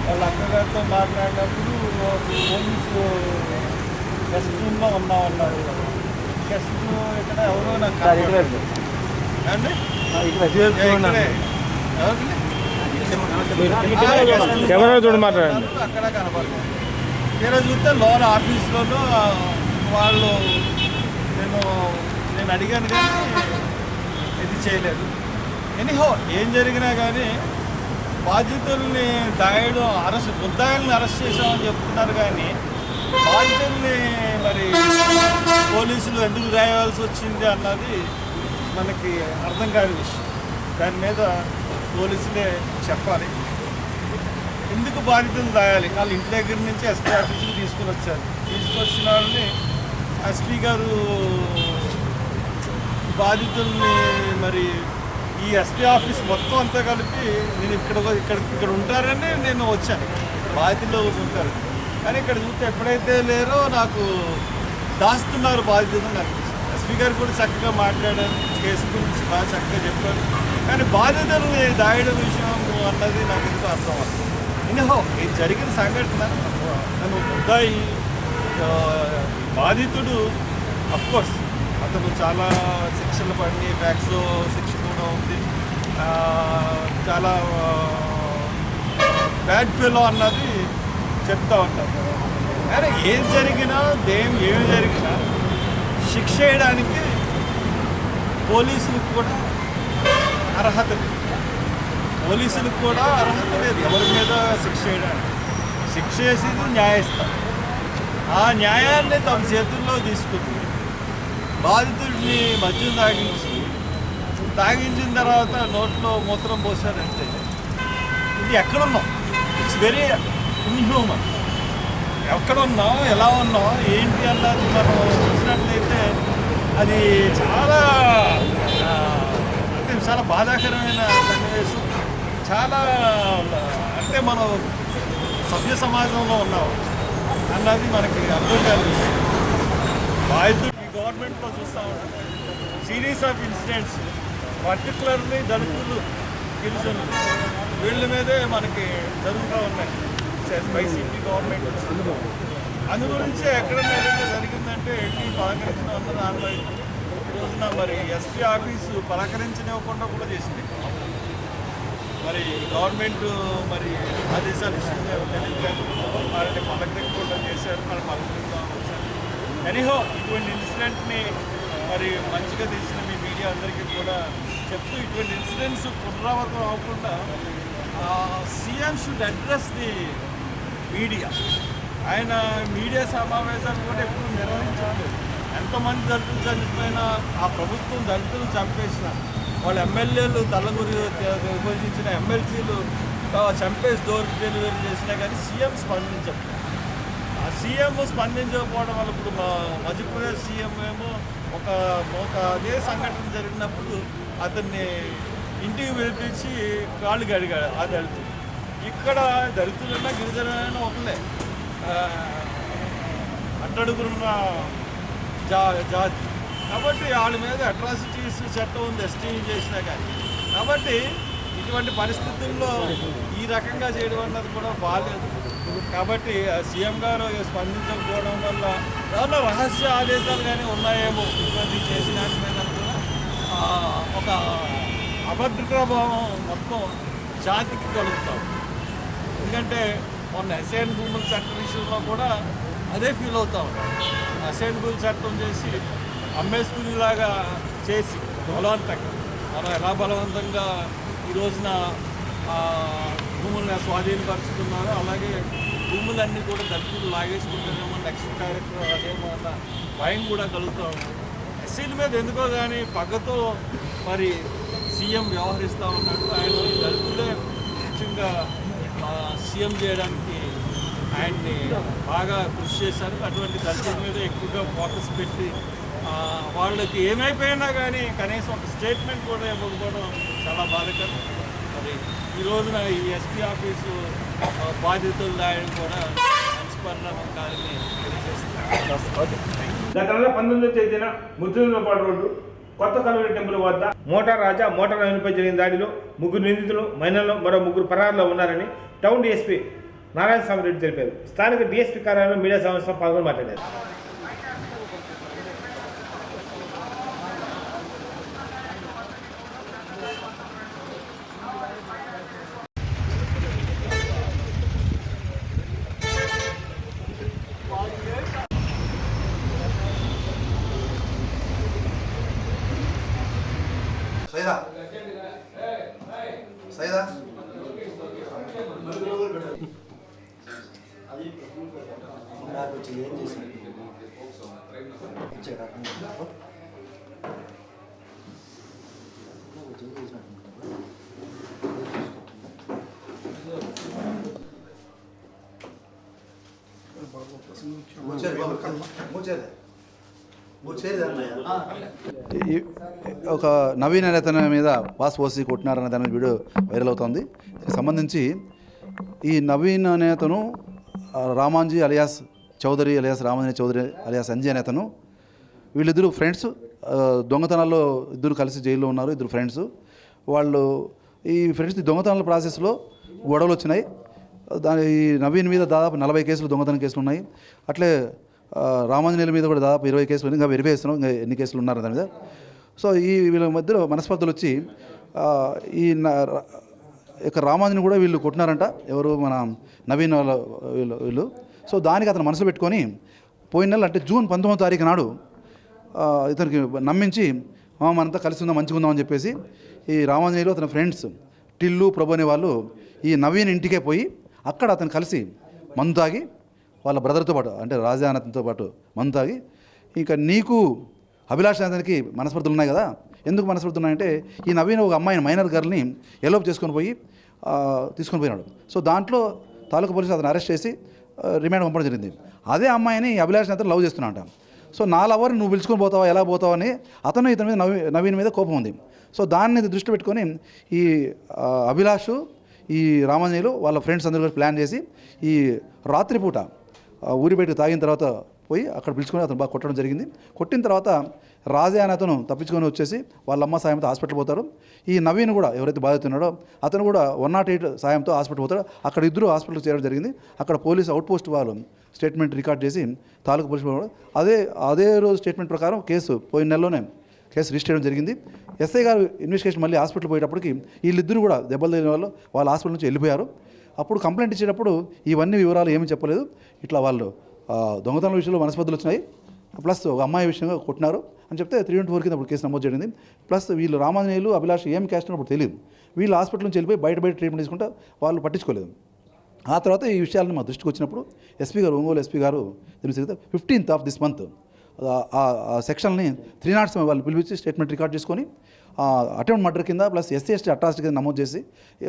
వాళ్ళ అక్కగారితో మాట్లాడినప్పుడు పోలీసు గెస్ట్ రూమ్లో ఉన్నామన్నారు. గెస్ట్ ఇక్కడ ఎవరో నాకు అండి కెమెరా చూడ మాట్లాడండి. అక్కడ కనపడలేదు. నేను చూస్తే లోన్ ఆఫీస్లోనూ వాళ్ళు నేను అడిగాను కానీ ఇది చేయలేదు. ఎనీహో ఏం జరిగినా కానీ బాధితుల్ని దాయడం ముద్దాయిల్ని అరెస్ట్ చేసామని చెప్తున్నారు కానీ బాధితుల్ని మరి పోలీసులు ఎందుకు రాయాల్సి వచ్చింది అన్నది మనకి అర్థం కాని విషయం. దాని మీద పోలీసులే చెప్పాలి. ఎందుకు బాధితులు రాయాలి? వాళ్ళ ఇంటి దగ్గర నుంచి ఎస్పీ ఆఫీసుకి తీసుకుని వచ్చారు. తీసుకొచ్చిన వాళ్ళని ఎస్పీ గారు బాధితుల్ని మరి ఈ ఎస్పీ ఆఫీస్ మొత్తం అంతా కలిపి నేను ఇక్కడ ఉంటారని నేను వచ్చాను. బాధితులు ఉంటారు కానీ ఇక్కడ చూస్తే ఎప్పుడైతే లేరో నాకు దాస్తున్నారు బాధితులను అనిపిస్తుంది. ఎస్పీ గారు కూడా చక్కగా మాట్లాడారు, కేసు గురించి బాగా చక్కగా చెప్పారు. కానీ బాధితుల్ని దాయడం విషయం అన్నది నాకు ఎందుకు అర్థం అవుతుంది. ఇన్హో ఇది జరిగిన సంఘటన నన్ను ముద్దాయి బాధితుడు అఫ్కోర్స్ అతను చాలా శిక్షలు పడి ఫ్యాక్స్లో శిక్ష కూడా ఉంది, చాలా బ్యాడ్ ఫెలో అన్నది చెప్తా ఉంటారు. కానీ ఏం జరిగినా ఏమి జరిగినా శిక్ష వేయడానికి పోలీసులకు కూడా అర్హత లేదు. పోలీసులకు కూడా అర్హత లేదు ఎవరి మీద శిక్ష వేయడానికి. శిక్ష వేసేది న్యాయస్థానం. ఆ న్యాయాన్ని తమ చేతుల్లో తీసుకుంది. బాధితుడిని మద్యం తాగించిన తర్వాత నోట్లో మూత్రం పోసారంటే ఇది ఎక్కడున్నాం? It's very inhuman. ఎక్కడున్నాం, ఎలా ఉన్నాం, ఏంటి అన్నది మనం చూసినట్లయితే అది చాలా అంటే చాలా బాధాకరమైన సన్నివేశం. చాలా అంటే మనం సభ్య సమాజంలో ఉన్నాం అన్నది మనకి అర్థం కాదు. బాధితుడికి గవర్నమెంట్లో చూస్తూ ఉంటాం సిరీస్ ఆఫ్ ఇన్సిడెంట్స్, పర్టికులర్లీ దళితులు, గిరిజనులు వీళ్ళ మీదే మనకి జరుగుతూ ఉన్నాయి వైసీపీ గవర్నమెంట్. అందు గురించే ఎక్కడన్నా ఏదైనా జరిగిందంటే ఎట్టి పలకరించడం అన్న దానిలో రోజున మరి ఎస్పీ ఆఫీసు పలకరించనివ్వకుండా కూడా చేసింది. మరి గవర్నమెంట్ మరి ఆదేశాలు ఇస్తుంది వాళ్ళని పలకరించకుండా చేశారు, మరి పలకరిద్దాం వచ్చారు. ఎనీహో ఇటువంటి ఇన్సిడెంట్ని మరి మంచిగా తెచ్చిన మీ మీడియా అందరికీ కూడా చెప్తూ ఇటువంటి ఇన్సిడెంట్స్ పునరావృతం అవ్వకుండా CM should address the media. ఆయన మీడియా సమావేశాలు కూడా ఎప్పుడు నిర్వహించలేదు. ఎంతమంది దళితులు చనిపోయినా ఆ ప్రభుత్వం దళితులు చంపేసిన వాళ్ళ ఎమ్మెల్యేలు తలగురి విభజించిన ఎమ్మెల్సీలు చంపేసి డోర్ డెలివరీ చేసినా కానీ సీఎం స్పందించదు. ఆ సీఎం స్పందించకపోవడం వల్ల ఇప్పుడు మధ్యప్రదేశ్ సీఎం ఏమో ఒక అదే సంఘటన జరిగినప్పుడు అతన్ని ఇంటికి పిలిపించి కాళ్ళు కడిగాడు ఆ దళితులు. ఇక్కడ దళితులైనా గిరిజనులైనా ఒకలే, అట్టడుగున్న జాతి కాబట్టి వాళ్ళ మీద అట్రాసిటీస్ చట్టం ఉంది ఎస్టీ చేసినా కానీ. కాబట్టి ఇటువంటి పరిస్థితుల్లో ఈ రకంగా చేయడం అన్నది కూడా బాగాలేదు. కాబట్టి సీఎం గారు స్పందించకపోవడం వల్ల ఏమన్నా రహస్య ఆదేశాలు కానీ ఉన్నాయేమో ఇటువంటి చేసిన మీద కూడా ఒక అభద్రతాభావం మొత్తం జాతికి కలుగుతాం. ఎందుకంటే మొన్న అసైన్ భూముల చట్టం విషయంలో కూడా అదే ఫీల్ అవుతాం. అసైన్ భూముల చట్టం చేసి అమ్మేసుకునేలాగా చేసి బలవంతంగా మనం ఎలా బలవంతంగా ఈ రోజున భూములను స్వాధీనపరుచుకున్నారో అలాగే భూములన్నీ కూడా దళితులు లాగేసుకుంటారేమో నెక్స్ట్ కార్యక్రమం అదేమో అన్న భయం కూడా కలుగుతాం. ఎస్సీల మీద ఎందుకో కానీ పగతో మరి సీఎం వ్యవహరిస్తూ ఉన్నాడు. ఆయన దళితులే ముఖ్యంగా సీఎం చేయడానికి ఆయన్ని బాగా కృషి చేశారు. అటువంటి దళితుల మీద ఎక్కువగా ఫోకస్ పెట్టి వాళ్ళకి ఏమైపోయినా కానీ కనీసం ఒక స్టేట్మెంట్ కూడా ఇవ్వకపోవడం చాలా బాధాకరం. మరి ఈ రోజున ఈ ఎస్పీ ఆఫీసు బాధితుల దాడిని కూడా మంచి పరిణామకారిని తెలియజేస్తున్నారు. గత నెల 19వ తేదీన ముత్తులపాడు రోడ్డు కొత్త కలవరి టెంపుల్ వద్ద మోటార్ రాజా మోటార్ నవీన్పై జరిగిన దాడిలో 3 నిందితులు మైనర్లు మరో 3 పరారులో ఉన్నారని టౌన్ డీఎస్పీ నారాయణ స్వామి రెడ్డి తెలిపారు. స్థానిక డీఎస్పీ కార్యాలయంలో మీడియా సమావేశంలో పాల్గొని మాట్లాడారు. సైదా ఒక నవీన నేతన మీద పాస్ పోసి కొట్టినారనే దాని వీడియో వైరల్ అవుతుంది. దీనికి సంబంధించి ఈ నవీన నేతను Ramanji alias Chowdary alias Ramanji Chowdary alias Anji నేతను వీళ్ళిద్దరు ఫ్రెండ్స్. దొంగతనాల్లో ఇద్దరు కలిసి జైల్లో ఉన్నారు. ఇద్దరు ఫ్రెండ్స్. వాళ్ళు ఈ ఫ్రెండ్స్ దొంగతనాల ప్రాసెస్లో గొడవలు వచ్చినాయి. ఈ నవీన్ మీద దాదాపు 40 కేసులు దొంగతనం కేసులు ఉన్నాయి. అట్లే రామాంజనేయుల మీద కూడా దాదాపు 20 కేసులు ఇంకా వెరిఫై చేస్తున్నాం ఇంకా ఎన్ని కేసులు ఉన్నారు దాని మీద. సో ఈ వీళ్ళ మధ్యలో మనస్పర్ధలు వచ్చి ఈ యొక్క రామాంజని కూడా వీళ్ళు కొట్టినారంట. ఎవరు మన నవీన్ వాళ్ళ వీళ్ళు. సో దానికి అతను మనసులో పెట్టుకొని పోయిన నెల అంటే జూన్ 19వ తారీఖు నాడు ఇతనికి నమ్మించి మనంతా కలిసి ఉందాం మంచిగా ఉందామని చెప్పేసి ఈ రామాంజనేయులు అతని ఫ్రెండ్స్ టిల్లు ప్రభు అనే వాళ్ళు ఈ నవీన్ ఇంటికే పోయి అక్కడ అతను కలిసి మందు తాగి వాళ్ళ బ్రదర్తో పాటు అంటే రాజానతన్తో పాటు మందు తాగి ఇంకా నీకు అభిలాష్ అతనికి మనస్పర్ధలు ఉన్నాయి కదా, ఎందుకు మనస్పర్ధలు ఉన్నాయంటే ఈ నవీన్ ఒక అమ్మాయిని మైనర్ గర్ల్ని ఎలోప్ చేసుకొని పోయి తీసుకొని పోయినాడు. సో దాంట్లో తాలూకా పోలీసులు అతను అరెస్ట్ చేసి రిమాండ్ పంపడం జరిగింది. అదే అమ్మాయిని అభిలాష్ అతను లవ్ చేస్తున్నాడు. సో నా లవర్ని నువ్వు పిలుచుకొని పోతావా ఎలా పోతావా అని అతను ఇతని మీద నవీన్ మీద కోపం ఉంది. సో దాన్ని దృష్టి పెట్టుకొని ఈ అభిలాషు ఈ రామాంజనేయులు వాళ్ళ ఫ్రెండ్స్ అందరూ ప్లాన్ చేసి ఈ రాత్రిపూట ఊరి బయటకు తాగిన తర్వాత పోయి అక్కడ పిలుచుకొని అతను బాగా కొట్టడం జరిగింది. కొట్టిన తర్వాత రాజా అని అతను తప్పించుకొని వచ్చేసి వాళ్ళ అమ్మ సాయంతో హాస్పిటల్ పోతారు. ఈ నవీన్ కూడా ఎవరైతే బాధితున్నాడో అతను కూడా 108 సాయంతో హాస్పిటల్ పోతాడు. అక్కడ ఇద్దరు హాస్పిటల్కి చేరడం జరిగింది. అక్కడ పోలీసు అవుట్ పోస్ట్ వాళ్ళు స్టేట్మెంట్ రికార్డ్ చేసి తాలూకు పోలీసు అదే రోజు స్టేట్మెంట్ ప్రకారం కేసు పోయిన నెలలోనే కేసు రిజిస్టర్ చేయడం జరిగింది. ఎస్ఐ గారు ఇన్వెస్టిగేషన్ మళ్ళీ హాస్పిటల్ పోయేటప్పటికి వీళ్ళిద్దరు కూడా దెబ్బలు తగిలిన వాళ్ళు వాళ్ళ హాస్పిటల్ నుంచి వెళ్ళిపోయారు. అప్పుడు కంప్లైంట్ ఇచ్చేటప్పుడు ఇవన్నీ వివరాలు ఏమీ చెప్పలేదు. ఇట్లా వాళ్ళు దొంగతనాల విషయంలో మనస్పర్ధలు వచ్చినాయి, ప్లస్ ఒక అమ్మాయి విషయంగా కొట్టినారు అని చెప్తే 324 కింద అప్పుడు కేసు నమోదు జరిగింది. ప్లస్ వీళ్ళు రామాంజనేయులు అభిలాష్ ఏం క్యాస్ట్ అప్పుడు తెలియదు. వీళ్ళు హాస్పిటల్ నుంచి వెళ్ళిపోయి బయట ట్రీట్మెంట్ తీసుకుంటే వాళ్ళు పట్టించుకోలేదు. ఆ తర్వాత ఈ విషయాలను మా దృష్టికి వచ్చినప్పుడు ఎస్పీ గారు ఒంగోలు ఎస్పీ గారు దీని 15th of this month ఆ సెక్షన్ని 307 వాళ్ళు పిలిపించి స్టేట్మెంట్ రికార్డ్ చేసుకొని అటెంప్ట్ మర్డర్ కింద ప్లస్ SC/ST అట్రాసిటీ కింద నమోదు చేసి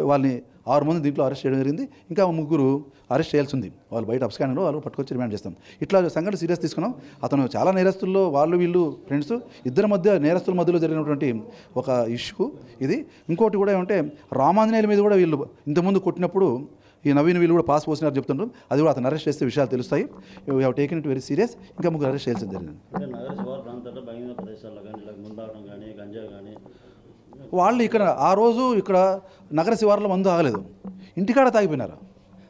వాళ్ళని 6 మంది దీంట్లో అరెస్ట్ చేయడం జరిగింది. ఇంకా 3 అరెస్ట్ చేయాల్సి ఉంది. వాళ్ళు బయట అప్స్కానింగ్లో వాళ్ళు పట్టుకొచ్చి రిమాండ్ చేస్తాం. ఇట్లా సంఘటన సీరియస్ తీసుకున్నాం. అతను చాలా నేరస్తుల్లో వీళ్ళు ఫ్రెండ్స్ ఇద్దరి మధ్య నేరస్తుల మధ్యలో జరిగినటువంటి ఒక ఇష్యూ ఇది. ఇంకోటి కూడా ఏమంటే రామాంజనేయుల మీద కూడా వీళ్ళు ఇంతకుముందు కొట్టినప్పుడు ఈ నవీన్ వీళ్ళు కూడా పాస్ పోసినారు చెప్తున్నారు. అది కూడా అతను అరెస్ట్ చేస్తే విషయాలు తెలుస్తాయి. We have taken it very serious. ఇంకా 3 అరెస్ట్ చేయాల్సి జరిగింది. వాళ్ళు ఇక్కడ ఆ రోజు ఇక్కడ నగర శివారులో మందు తాగలేదు, ఇంటికాడ తాగిపోయినారు.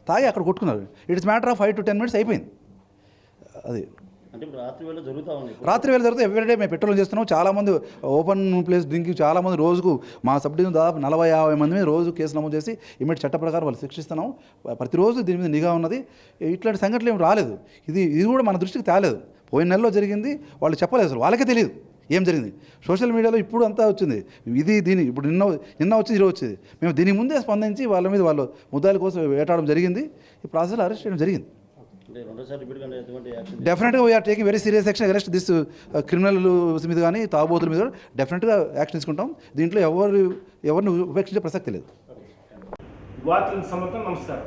తాగి అక్కడ కొట్టుకున్నారు. It's matter of 5 to 10 minutes అయిపోయింది. అది రాత్రి వేళ జరుగుతుంది. ఎవ్రీడే మేము పెట్రోల్ చేస్తున్నాం. చాలామంది ఓపెన్ ప్లేస్ డ్రింకింగ్ చాలామంది రోజుకు మా సబ్ డివిజన్ దాదాపు 40-50 మంది మీద రోజు కేసు నమోదు చేసి ఇమీడియట్ చట్ట ప్రకారం వాళ్ళు శిక్షిస్తున్నాం. ప్రతిరోజు దీని మీద నిఘా ఉన్నది. ఇట్లాంటి సంఘటనలు ఏమి రాలేదు. ఇది కూడా మన దృష్టికి తేలేదు. పోయిన నెలలో జరిగింది. వాళ్ళు చెప్పలేదు, అసలు వాళ్ళకే తెలియదు ఏం జరిగింది. సోషల్ మీడియాలో ఇప్పుడు అంతా వచ్చింది. ఇప్పుడు నిన్న వచ్చింది, ఈరోజు వచ్చింది. మేము దీని ముందే స్పందించి వాళ్ళ మీద వాళ్ళు ముద్దాయిల కోసం వేటాడడం జరిగింది. ఈ ప్రాసెస్లో అరెస్ట్ చేయడం జరిగింది. డెఫినెట్గా we are taking very serious action arrest this criminal మీద కానీ తాగుబోతుల మీద డెఫినెట్గా యాక్షన్ తీసుకుంటాం. దీంట్లో ఎవరిని ఉపేక్షించే ప్రసక్తి లేదు. వార్తలకు సమర్థం. నమస్కారం.